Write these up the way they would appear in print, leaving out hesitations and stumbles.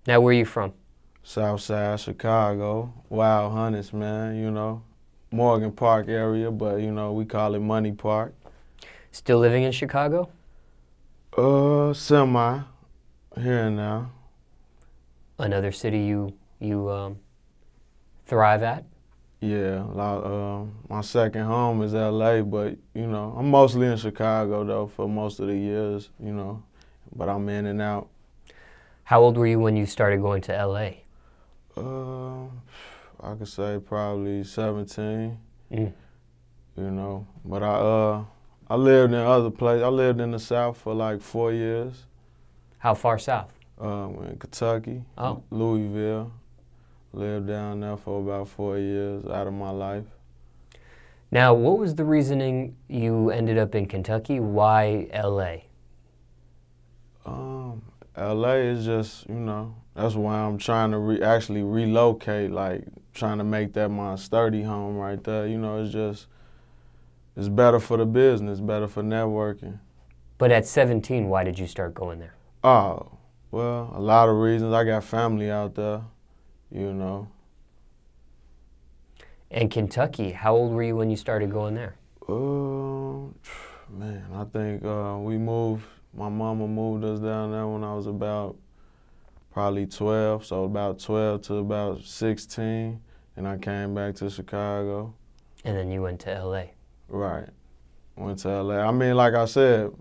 Now, where are you from? South Side, Chicago, Wild Hunters, man, you know. Morgan Park area, but, you know, we call it Money Park. Still living in Chicago? Semi, here and now. Another city you thrive at? Yeah, my second home is LA, but, you know, I'm mostly in Chicago, though, for most of the years, you know, but I'm in and out. How old were you when you started going to LA? I could say probably 17, Mm. you know, but I lived in other places. I lived in the South for like 4 years. How far south? In Kentucky, Oh. Louisville. Lived down there for about 4 years out of my life. Now, what was the reasoning you ended up in Kentucky? Why LA? LA is just, you know, that's why I'm trying to actually relocate, like trying to make that my sturdy home right there. You know, it's better for the business, better for networking. But at 17, why did you start going there? Oh, well, a lot of reasons. I got family out there, you know. And Kentucky, how old were you when you started going there? Man, I think my mama moved us down there when I was about probably 12, so about 12 to about 16, and I came back to Chicago. And then you went to LA. Right, went to LA. I mean, like I said,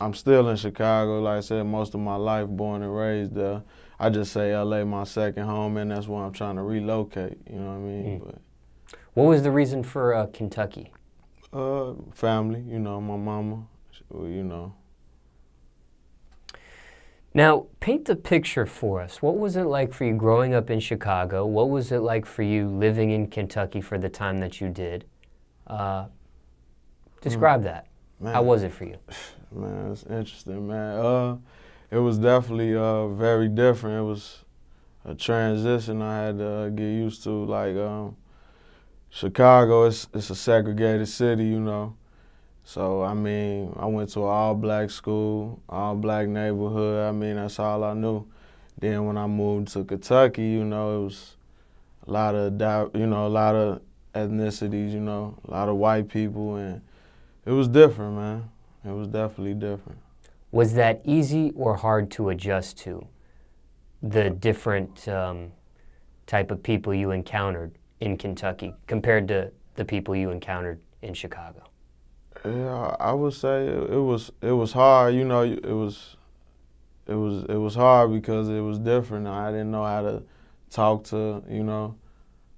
I'm still in Chicago, like I said, most of my life, born and raised there. I just say LA my second home, and that's why I'm trying to relocate, you know what I mean? Mm. What was the reason for Kentucky? Family, you know, my mama, you know. Now, paint the picture for us. What was it like for you growing up in Chicago? What was it like for you living in Kentucky for the time that you did? Describe that. Man, how was it for you? Man, it's interesting, man. It was definitely very different. It was a transition I had to get used to. Like, Chicago, it's a segregated city, you know. So, I mean, I went to an all-black school, all-black neighborhood. I mean, that's all I knew. Then when I moved to Kentucky, you know, it was a lot of ethnicities, you know, a lot of white people, and it was different, man. It was definitely different. Was that easy or hard to adjust to, the different type of people you encountered in Kentucky compared to the people you encountered in Chicago? Yeah, I would say it was hard. You know, it was hard because it was different. I didn't know how to talk to, you know,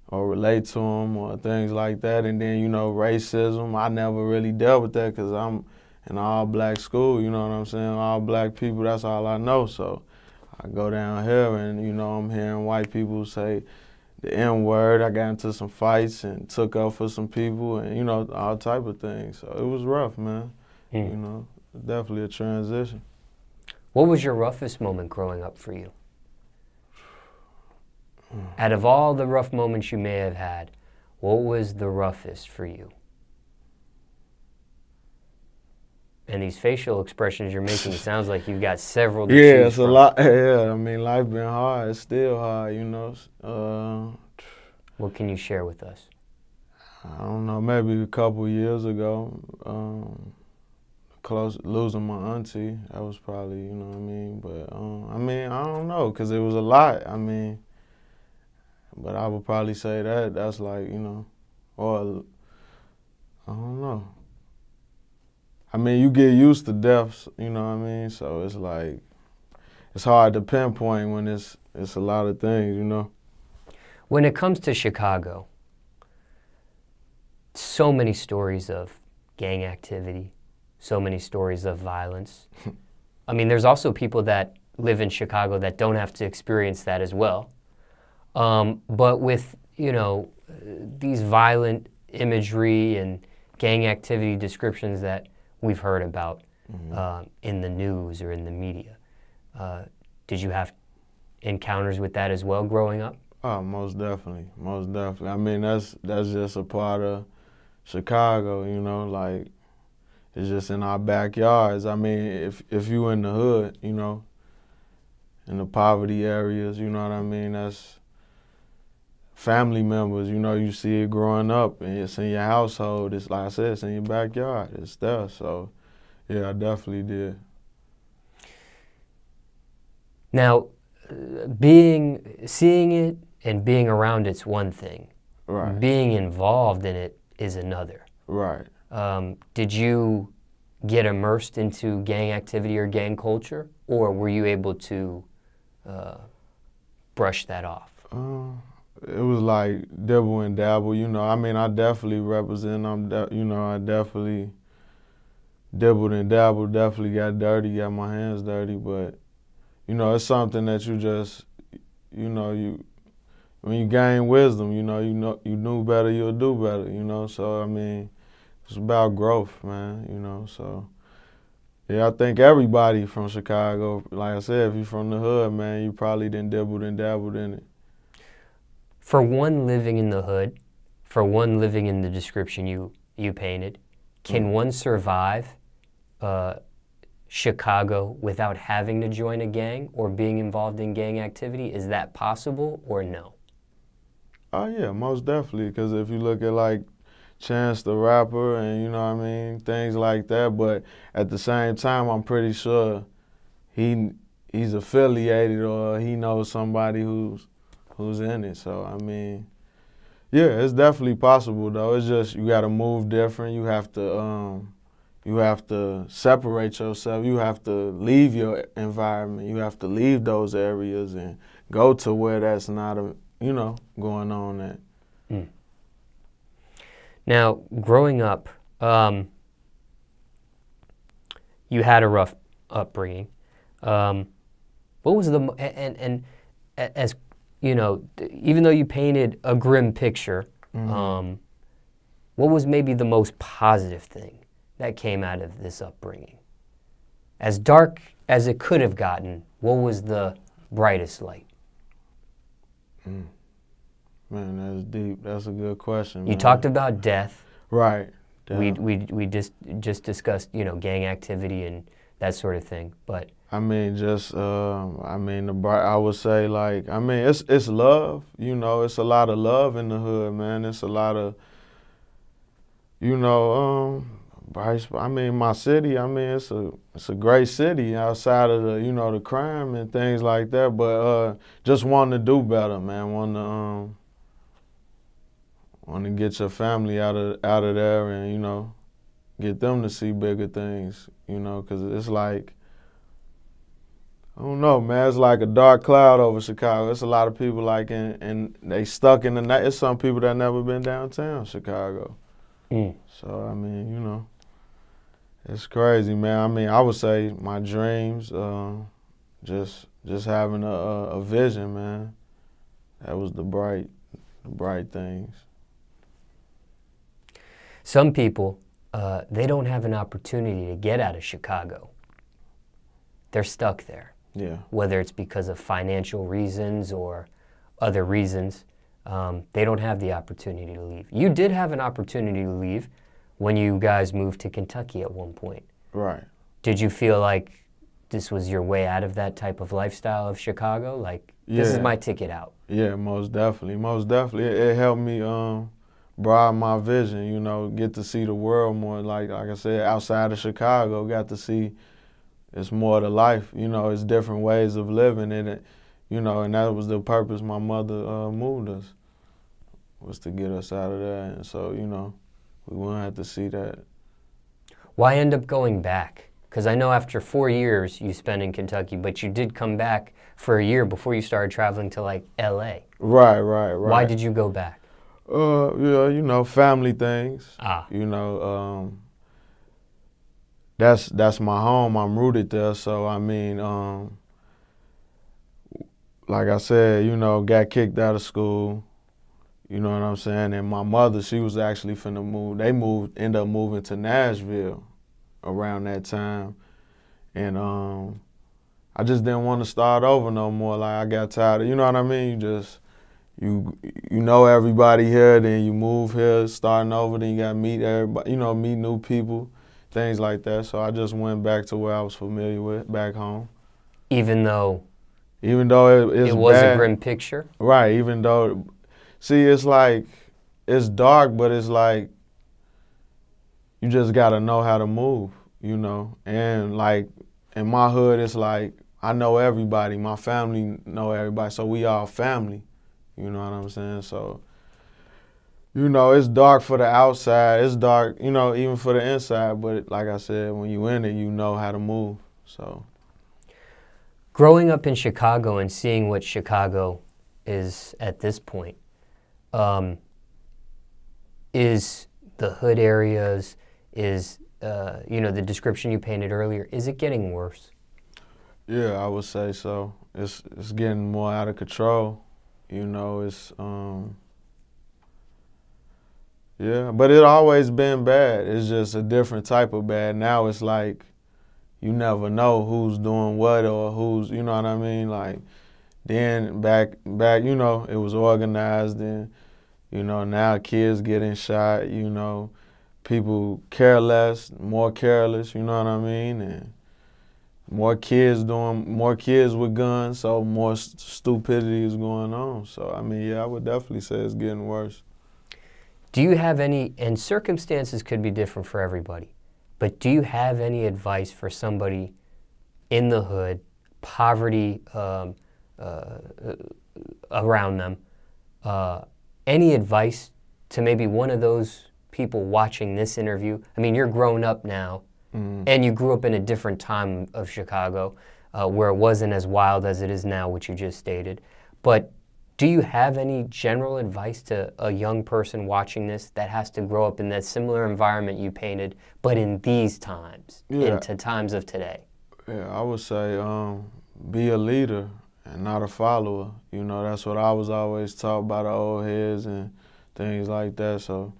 or relate to them or things like that. And then, you know, racism. I never really dealt with that because I'm in an all-black school. You know what I'm saying? All black people. That's all I know. So I go down here and, you know, I'm hearing white people say the N-word. I got into some fights and took up for some people and, you know, all type of things. So it was rough, man. You know, definitely a transition. What was your roughest moment growing up for you? Out of all the rough moments you may have had, what was the roughest for you? And these facial expressions you're making, it sounds like you've got several to choose from. It's a lot. Yeah, I mean, life been hard. It's still hard, you know. What can you share with us? I don't know, maybe a couple years ago, losing my auntie. That was probably, you know what I mean? But, I mean, I don't know, because it was a lot. I mean, but I would probably say that's like, you know, or, I don't know. I mean, you get used to deaths, you know what I mean? So it's like, it's hard to pinpoint when it's a lot of things, you know? When it comes to Chicago, so many stories of gang activity, so many stories of violence. I mean, there's also people that live in Chicago that don't have to experience that as well. But with, you know, these violent imagery and gang activity descriptions that we've heard about in the news or in the media, did you have encounters with that as well growing up? Oh, most definitely, most definitely. I mean, that's just a part of Chicago, you know, like, it's just in our backyards. I mean, if you in the hood, you know, in the poverty areas, you know what I mean? That's family members, you know, you see it growing up and it's in your household. It's like I said, it's in your backyard. It's there. So, yeah, I definitely did. Now, seeing it and being around it's one thing. Right. Being involved in it is another. Right. Did you get immersed into gang activity or gang culture, or were you able to brush that off? It was like dibble and dabble, you know. I mean, I definitely represent. You know, I definitely dibbled and dabbled. Definitely got dirty, got my hands dirty. But you know, it's something that you just, you know, when you gain wisdom, you knew better, you'll do better. You know, so I mean, it's about growth, man. You know, so. Yeah, I think everybody from Chicago, like I said, if you're from the hood, man, you probably done dibbled and dabbled in it. For one living in the hood, for one living in the description you painted, can one survive Chicago without having to join a gang or being involved in gang activity? Is that possible or no? Oh, yeah, most definitely, because if you look at, like, Chance the Rapper and, you know what I mean, things like that, but at the same time, I'm pretty sure he's affiliated or he knows somebody who's in it. So, I mean, yeah, it's definitely possible, though. It's just you got to move different. You have to separate yourself. You have to leave your environment. You have to leave those areas and go to where that's not, going on at. Mm. Now, growing up, you had a rough upbringing. What was as you know, even though you painted a grim picture, what was maybe the most positive thing that came out of this upbringing? As dark as it could have gotten, what was the brightest light? Man, that's deep. That's a good question. You talked about death. Right. We just discussed, gang activity and that sort of thing. But I mean, I would say, like, I mean, it's love. It's a lot of love in the hood, man. It's a lot of, I mean, my city. I mean, it's a great city outside of the, the crime and things like that. But just wanting to do better, man. Want to get your family out of there and, get them to see bigger things, because it's like, I don't know, man, it's like a dark cloud over Chicago. It's a lot of people and they stuck in the night. It's some people that never been downtown Chicago. So, I mean, it's crazy, man. I mean, I would say my dreams, just having a vision, man. That was the bright things. Some people, they don't have an opportunity to get out of Chicago. They're stuck there. Yeah. Whether it's because of financial reasons or other reasons, they don't have the opportunity to leave. You did have an opportunity to leave when you guys moved to Kentucky at one point. Right. Did you feel like this was your way out of that type of lifestyle of Chicago? Like, this is my ticket out. Yeah, most definitely. Most definitely. It helped me broaden my vision, get to see the world more. Like I said, outside of Chicago, got to see it's more to life. It's different ways of living in it, and that was the purpose my mother moved us, was to get us out of there. And so, we wouldn't have to see that. Why end up going back? Because I know after 4 years you spent in Kentucky, but you did come back for a year before you started traveling to, like, L.A. Right. Why did you go back? Yeah, family things. That's my home. I'm rooted there. So, I mean, like I said, got kicked out of school. You know what I'm saying? And my mother, she was actually finna move. They ended up moving to Nashville around that time. And I just didn't want to start over no more. Like, I got tired of, you know what I mean? You know everybody here, then you move here, starting over, then you got to meet everybody, meet new people, things like that. So I just went back to where I was familiar with, back home. Even though Even though it's it was bad, a grim picture. right? Even though, see, it's like it's dark, but it's like you just gotta know how to move, you know. And like in my hood, it's like I know everybody. My family know everybody, so we all family. You know what I'm saying? So, you know, it's dark for the outside. It's dark, you know, even for the inside. But like I said, when you in it, you know how to move. So, growing up in Chicago and seeing what Chicago is at this point, is the hood areas, is, you know, the description you painted earlier, is it getting worse? yeah, I would say so. It's getting more out of control. You know, it's yeah, but it always been bad. It's just a different type of bad. Now it's like you never know who's doing what or who's, you know what I mean? Like then back, you know, it was organized and, you know, now kids getting shot, you know, people care less, more careless, you know what I mean? And more kids with guns, so more stupidity is going on. So, I mean, yeah, I would definitely say it's getting worse. Do you have any, and circumstances could be different for everybody, but do you have any advice for somebody in the hood, poverty around them, any advice to maybe one of those people watching this interview? I mean, you're grown up now, and you grew up in a different time of Chicago where it wasn't as wild as it is now, which you just stated. But do you have any general advice to a young person watching this that has to grow up in that similar environment you painted, but in these times, into times of today? Yeah, I would say be a leader and not a follower. You know, that's what I was always taught by the old heads and things like that. So,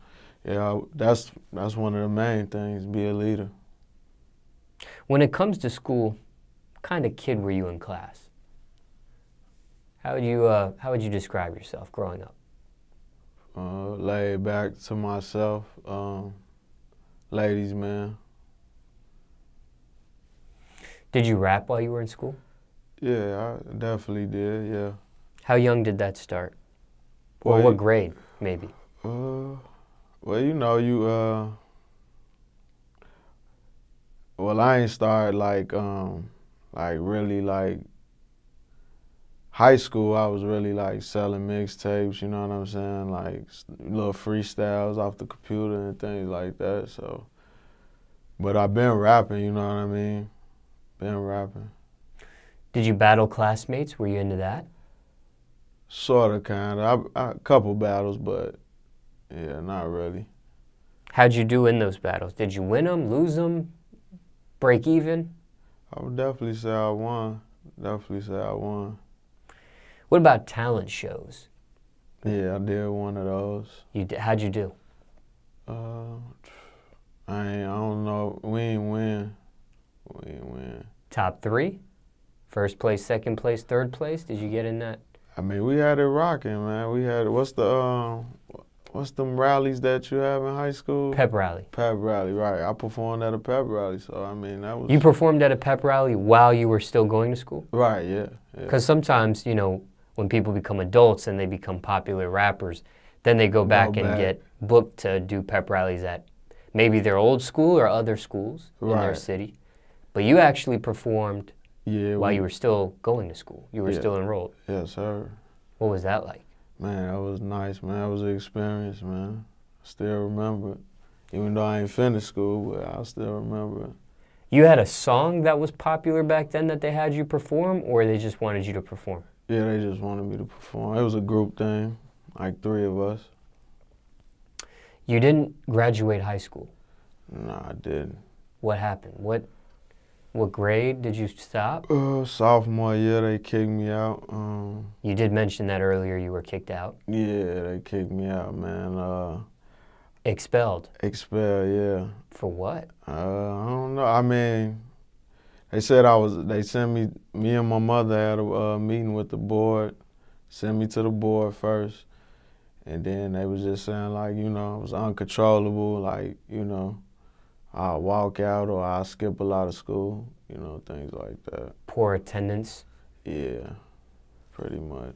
yeah, that's one of the main things, be a leader. When it comes to school, what kind of kid were you in class? How would you describe yourself growing up? Laid back to myself, ladies man. Did you rap while you were in school? Yeah, I definitely did, yeah. How young did that start? Or what grade, maybe? Well, you know, well, I ain't started like really like high school. I was really like selling mixtapes, you know what I'm saying? Like little freestyles off the computer and things like that. So, but I've been rapping, you know what I mean? Been rapping. Did you battle classmates? Were you into that? Sort of, kind of. A couple battles, but yeah, not really. How'd you do in those battles? Did you win them, lose them, break even? I would definitely say I won. Definitely say I won. What about talent shows? Yeah, I did one of those. How'd you do? I don't know. We ain't win. We ain't win. Top 3? First place, second place, third place? Did you get in that? I mean, we had it rocking, man. We had, what's them rallies that you have in high school? Pep rally. Pep rally, right. I performed at a pep rally, so I mean, that was... You performed at a pep rally while you were still going to school? Right, yeah. Because sometimes, you know, when people become adults and they become popular rappers, then they go back and get booked to do pep rallies at maybe their old school or other schools in their city. But you actually performed while you were still going to school. You were still enrolled. Yes, sir. What was that like? Man, that was nice, man. That was an experience, man. I still remember it. Even though I ain't finished school, but I still remember it. You had a song that was popular back then that they had you perform, or they just wanted you to perform? Yeah, they just wanted me to perform. It was a group thing, like 3 of us. You didn't graduate high school? No, I didn't. What happened? What grade did you stop? Sophomore year, they kicked me out. You did mention that earlier, you were kicked out. Yeah, they kicked me out, man. Expelled? Expelled, yeah. For what? I don't know. I mean, they said they sent me and my mother had a meeting with the board, sent me to the board first, and then they was just saying, like, you know, I was uncontrollable, like, you know, I'll walk out or I'll skip a lot of school, you know, things like that. Poor attendance? Yeah. pretty much.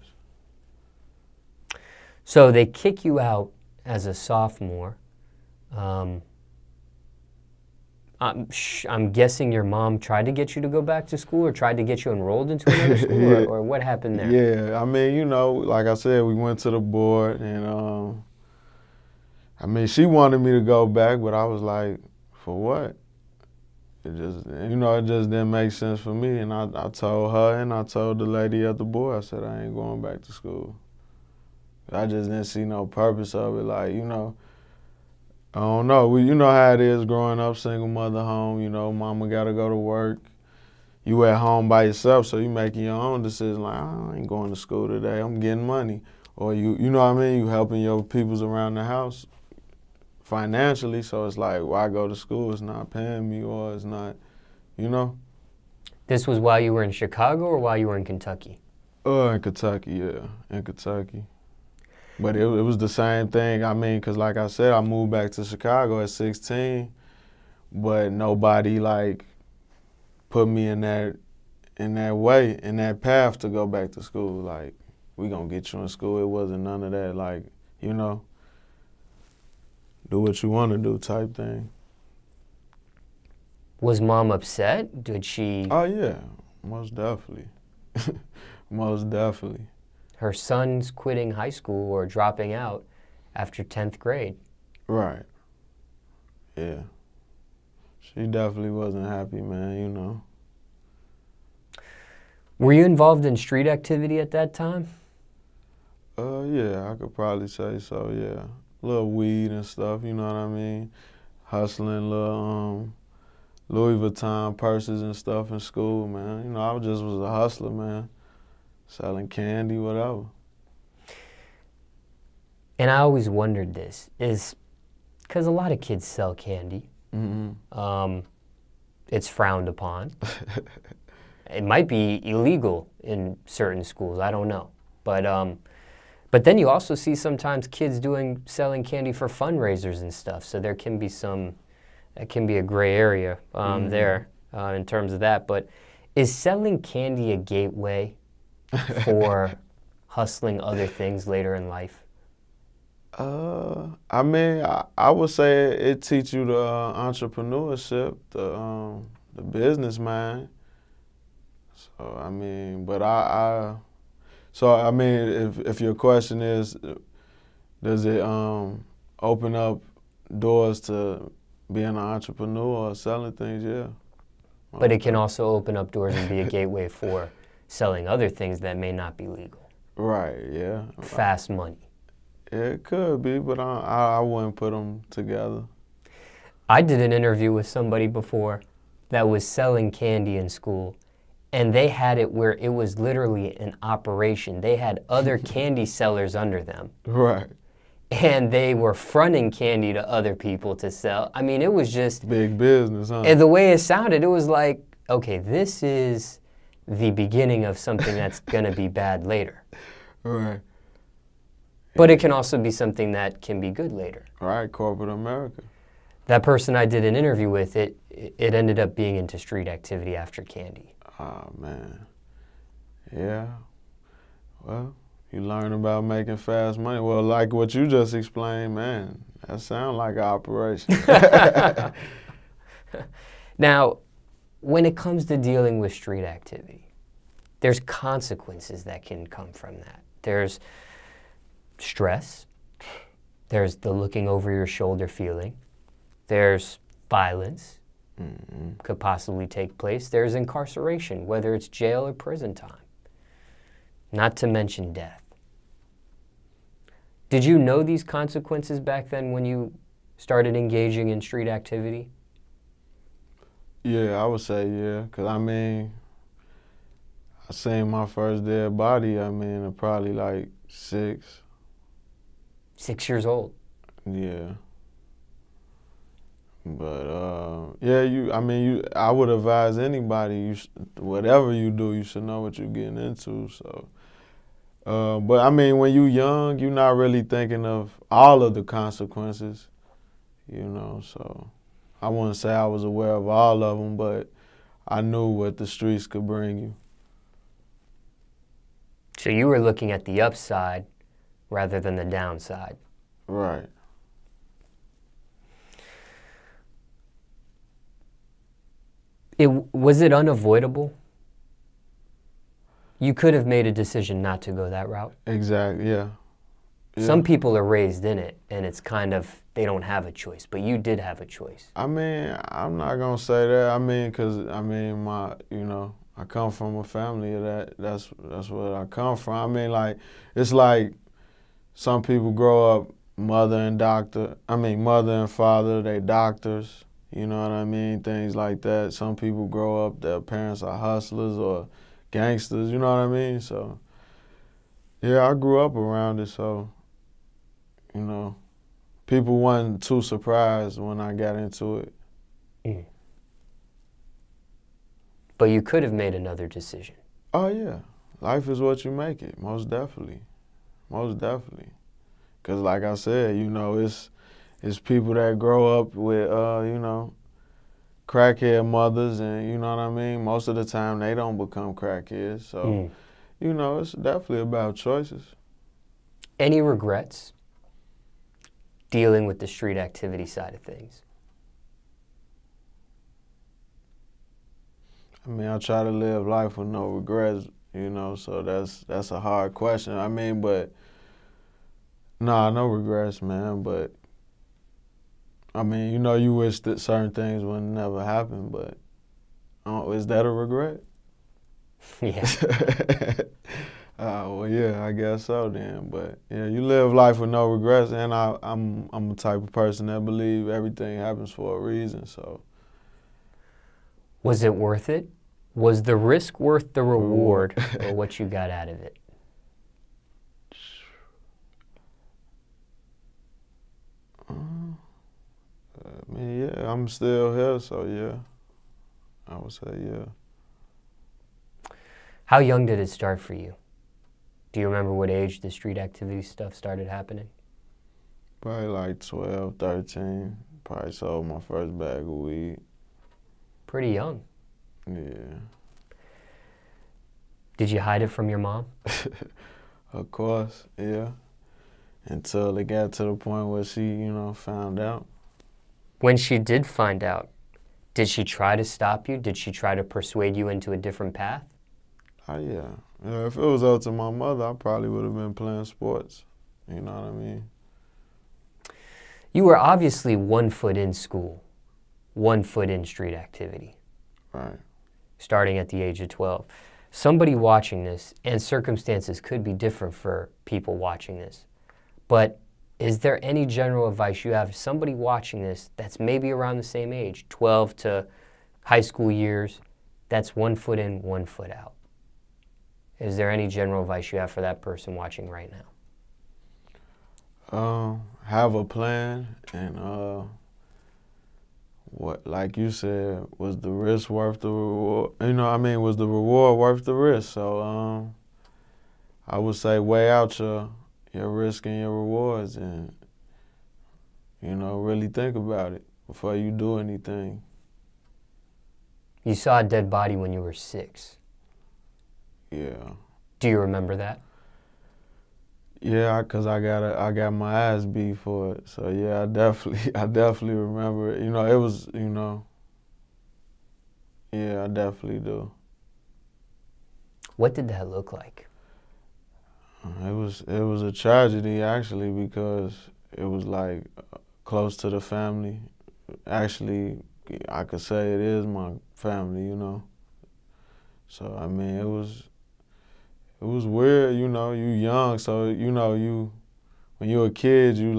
So they kick you out as a sophomore. I'm guessing your mom tried to get you to go back to school or tried to get you enrolled into another school, Yeah. or what happened there? Yeah, I mean, you know, like I said, we went to the board, and I mean, she wanted me to go back, but I was like, for what? It just, you know, it just didn't make sense for me. And I told her and I told the lady at the board, I said, I ain't going back to school. I just didn't see no purpose of it. Like, you know, I don't know. You know how it is growing up, single mother home, you know, mama got to go to work. You at home by yourself, so you making your own decision. Like, I ain't going to school today. I'm getting money. Or you know what I mean? You helping your peoples around the house financially. So it's like, why go to school? It's not paying me, or it's not, you know? This was while you were in Chicago or while you were in Kentucky? In Kentucky, yeah, in Kentucky. But it was the same thing. I mean, because like I said, I moved back to Chicago at 16, but nobody like put me in that way, in that path to go back to school. Like, we gonna get you in school. It wasn't none of that. Like, you know, do what you want to do type thing. Was mom upset? Did she? Oh yeah, most definitely, most definitely. Her son's quitting high school or dropping out after 10th grade. Right. Yeah. She definitely wasn't happy, man, you know. Were you involved in street activity at that time? Yeah, I could probably say so, yeah. Little weed and stuff, you know what I mean? Hustling little Louis Vuitton purses and stuff in school, man. You know, I just was a hustler, man. Selling candy, whatever. And I always wondered this, is because a lot of kids sell candy. Mm-hmm. It's frowned upon. It might be illegal in certain schools, I don't know. But then you also see sometimes kids selling candy for fundraisers and stuff, so there can be that can be a gray area there in terms of that. But is selling candy a gateway for hustling other things later in life? I mean, I would say it teach you the entrepreneurship, the business mind. So I mean, but so I mean, if your question is, does it open up doors to being an entrepreneur or selling things? Yeah. But it can also open up doors and be a gateway for selling other things that may not be legal. Right, yeah. Fast money. It could be, but I wouldn't put them together. I did an interview with somebody before that was selling candy in school, and they had it where it was literally an operation. They had other candy sellers under them. Right. And they were fronting candy to other people to sell. I mean, it was just... Big business, huh? And the way it sounded, it was like, okay, this is the beginning of something that's going to be bad later. Right. But it can also be something that can be good later. Right, corporate America. That person I did an interview with, it ended up being into street activity after candy. Oh, man. Yeah. Well, you learn about making fast money. Well, like what you just explained, man, that sounds like an operation. Now, when it comes to dealing with street activity, there's consequences that can come from that. There's stress. There's the looking over your shoulder feeling. There's violence, could possibly take place. There's incarceration, whether it's jail or prison time. Not to mention death. Did you know these consequences back then when you started engaging in street activity? Yeah, I would say yeah, because I mean, I seen my first dead body, I mean, at probably like 6. 6 years old. Yeah. But yeah, I would advise anybody, whatever you do, you should know what you're getting into. So, but I mean, when you're young, you're not really thinking of all of the consequences, you know. So, I wouldn't say I was aware of all of them, but I knew what the streets could bring you. So you were looking at the upside rather than the downside. Right. Was it unavoidable? You could have made a decision not to go that route. Exactly, yeah. Some people are raised in it, and it's kind of, they don't have a choice, but you did have a choice. I mean, I'm not going to say that. I mean, because, I mean, I come from a family of that. That's where I come from. I mean, like, it's like some people grow up mother and father, they doctors. You know what I mean? Things like that. Some people grow up, their parents are hustlers or gangsters, you know what I mean? So, yeah, I grew up around it, so, you know, people weren't too surprised when I got into it. Mm. But you could have made another decision. Oh, yeah. Life is what you make it, most definitely. Most definitely. Because like I said, you know, it's people that grow up with, you know, crackhead mothers, and you know what I mean? Most of the time, they don't become crackheads. So, you know, it's definitely about choices. Any regrets dealing with the street activity side of things? I mean, I try to live life with no regrets, you know, so that's a hard question. I mean, but, nah, no regrets, man, but, I mean, you know, you wish that certain things would never happen, but is that a regret? Yeah. Well, yeah, I guess so then. But yeah, you live life with no regrets, and I'm a type of person that believe everything happens for a reason. So, was it worth it? Was the risk worth the reward, or what you got out of it? I mean, yeah, I'm still here, so yeah, I would say yeah. How young did it start for you? Do you remember what age the street activity stuff started happening? Probably like 12, 13. Probably sold my first bag of weed. Pretty young. Yeah. Did you hide it from your mom? Of course, yeah. Until it got to the point where she, you know, found out. When she did find out, did she try to stop you? Did she try to persuade you into a different path? Oh, yeah. Yeah, if it was up to my mother, I probably would have been playing sports. You know what I mean? You were obviously 1 foot in school, 1 foot in street activity. Right. Starting at the age of 12. Somebody watching this, and circumstances could be different for people watching this, but is there any general advice you have for somebody watching this that's maybe around the same age, 12 to high school years, that's 1 foot in, 1 foot out? Is there any general advice you have for that person watching right now? Have a plan, and what, like you said, was the risk worth the reward? You know, I mean, was the reward worth the risk? So, I would say weigh out your risk and your rewards, and you know, really think about it before you do anything. You saw a dead body when you were 6. Yeah. Do you remember that? Yeah, cause I got my ass beat for it. So yeah, I definitely remember it. You know, it was, you know, yeah, I definitely do. What did that look like? It was a tragedy actually, because it was like close to the family. Actually, I could say it is my family, you know. So I mean, it was weird, you know. You young, so you know, when you're a kid, you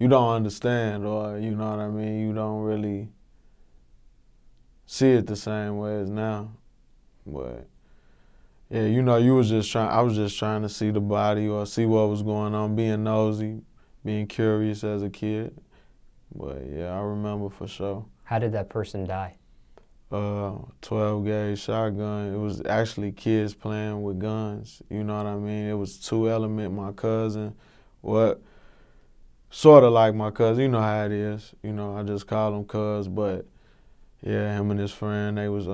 don't understand, or you know what I mean. You don't really see it the same way as now, but. Yeah, you know, I was just trying to see the body or see what was going on, being nosy, being curious as a kid. But yeah, I remember for sure. How did that person die? 12 gauge shotgun. It was actually kids playing with guns. You know what I mean? It was 2 Element, my cousin. Sort of like my cousin. You know how it is. You know, I just call him cuz, but yeah, him and his friend, they was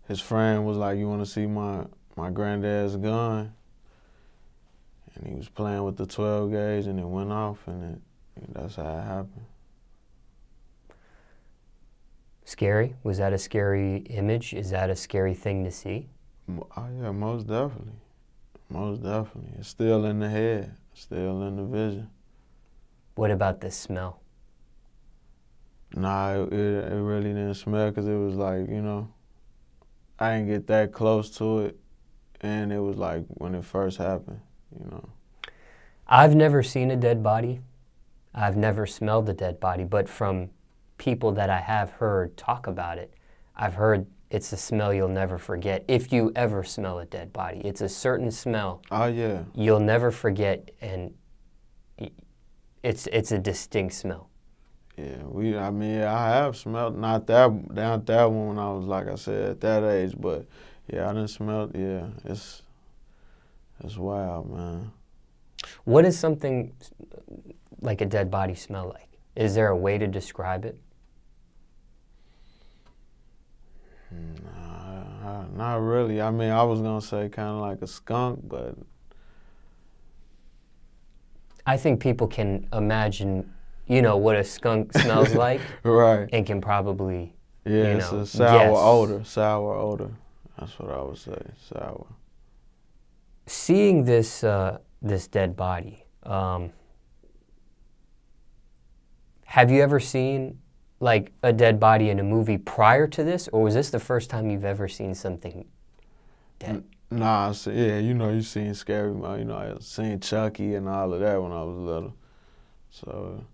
his friend was like, "You want to see my granddad's gun?" And he was playing with the 12 gauge, and it went off, and that's how it happened. Scary? Was that a scary image? Is that a scary thing to see? Oh yeah, most definitely. Most definitely. It's still in the head, still in the vision. What about the smell? Nah, it really didn't smell because it was like, I didn't get that close to it, and it was like when it first happened, I've never seen a dead body. I've never smelled a dead body, but from people that I have heard talk about it, I've heard it's a smell you'll never forget if you ever smell a dead body. It's a certain smell. Oh yeah. You'll never forget, and it's a distinct smell. Yeah, I have smelled not that one when I was, like I said, at that age, but yeah, I done smelled. Yeah, it's wild, man. What does something like a dead body smell like? Is there a way to describe it? Nah, not really. I was gonna say kind of like a skunk, but I think people can imagine, what a skunk smells like, right? And can probably, it's a sour odor. Sour odor. That's what I would say. Sour. Seeing this this dead body, have you ever seen like a dead body in a movie prior to this, or was this the first time you've ever seen something dead? Nah, you seen Scary Man, I seen Chucky and all of that when I was little. So,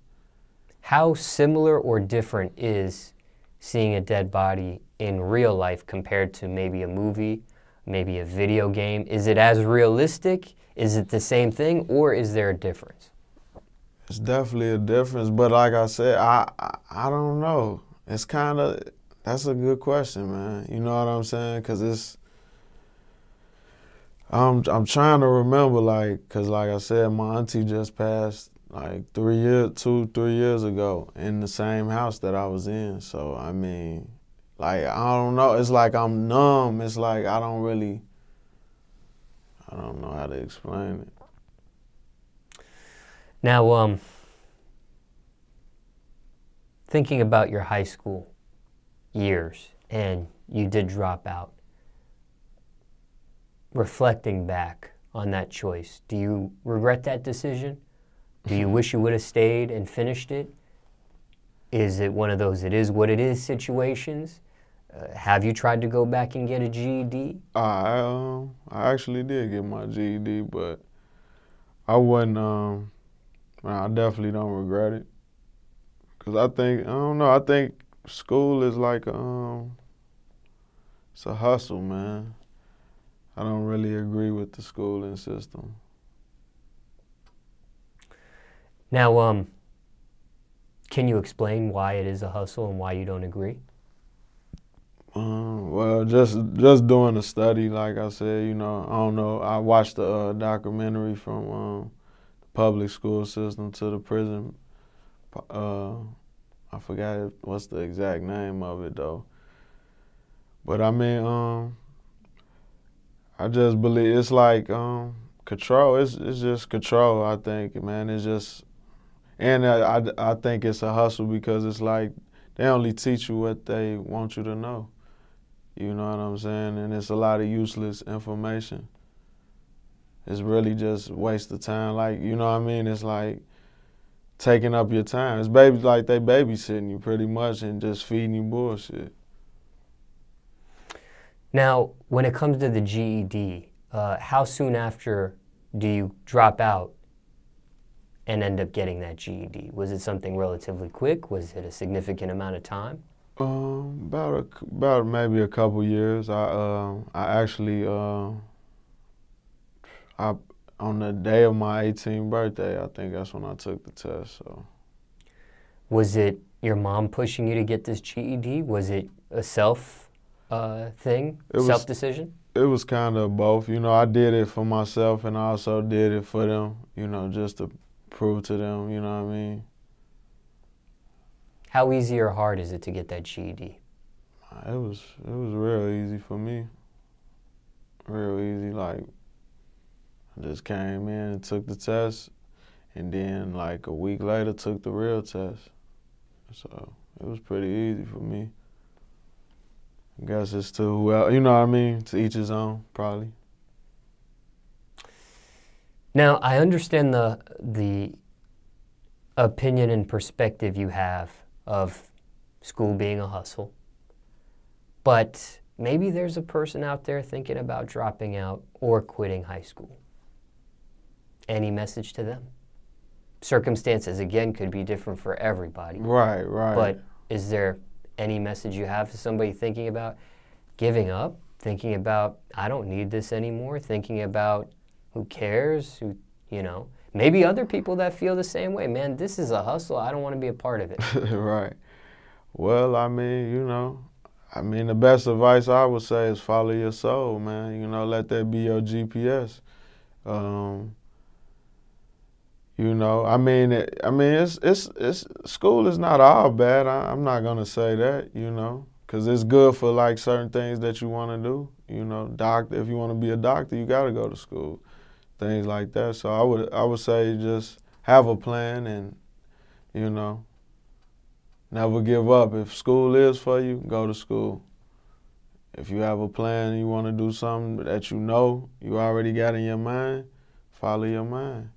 how similar or different is seeing a dead body in real life compared to maybe a movie, maybe a video game? Is it as realistic? Is it the same thing, or is there a difference? It's definitely a difference, but like I said, I don't know. It's that's a good question, man. You know what I'm saying? Because I'm trying to remember, because like I said, my auntie just passed like 3 years ago in the same house that I was in. So, I don't know. It's like I'm numb. It's like I don't know how to explain it. Now, thinking about your high school years, and you did drop out, reflecting back on that choice, do you regret that decision? Do you wish you would have stayed and finished it? Is it one of those it is what it is situations? Have you tried to go back and get a GED? I actually did get my GED, but I wasn't, I definitely don't regret it. Because I don't know, I think school is like, it's a hustle, man. I don't really agree with the schooling system. Now, can you explain why it is a hustle and why you don't agree? Well, just doing the study, like I said, I don't know. I watched a documentary from the public school system to the prison. I forgot what's the exact name of it though. But I just believe it's like control. It's just control. I think, man. It's just, and I think it's a hustle because it's like they only teach you what they want you to know. You know what I'm saying? And it's a lot of useless information. It's really just waste of time. Like, you know what I mean? It's like taking up your time. It's like they babysitting you pretty much and just feeding you bullshit. Now, when it comes to the GED, how soon after do you drop out and end up getting that GED? Was it something relatively quick? Was it a significant amount of time? About maybe a couple years. I actually on the day of my 18th birthday, I think that's when I took the test. So, was it your mom pushing you to get this GED? Was it a self thing, self decision? It was kind of both. I did it for myself, and I also did it for them. Just to prove to them. You know what I mean? How easy or hard is it to get that GED? It was real easy for me. Real easy. Like, I just came in and took the test, and then like a week later took the real test. So it was pretty easy for me. I guess it's to whoever, you know what I mean? To each his own, probably. Now, I understand the opinion and perspective you have of school being a hustle, but maybe there's a person out there thinking about dropping out or quitting high school. Any message to them? Circumstances, again, could be different for everybody. Right, right. But is there any message you have to somebody thinking about giving up, thinking about, I don't need this anymore, thinking about who cares, who, you know, maybe other people that feel the same way, man, this is a hustle, I don't want to be a part of it. Right. Well, I mean, you know, the best advice I would say is follow your soul, man. You know, let that be your GPS. You know, it's school is not all bad. I'm not gonna say that, you know, because it's good for like certain things that you want to do. You know, doctor. If you want to be a doctor, you got to go to school. Things like that. So I would say just have a plan and, you know, never give up. If school is for you, go to school. If you have a plan and you want to do something that you know you already got in your mind, follow your mind.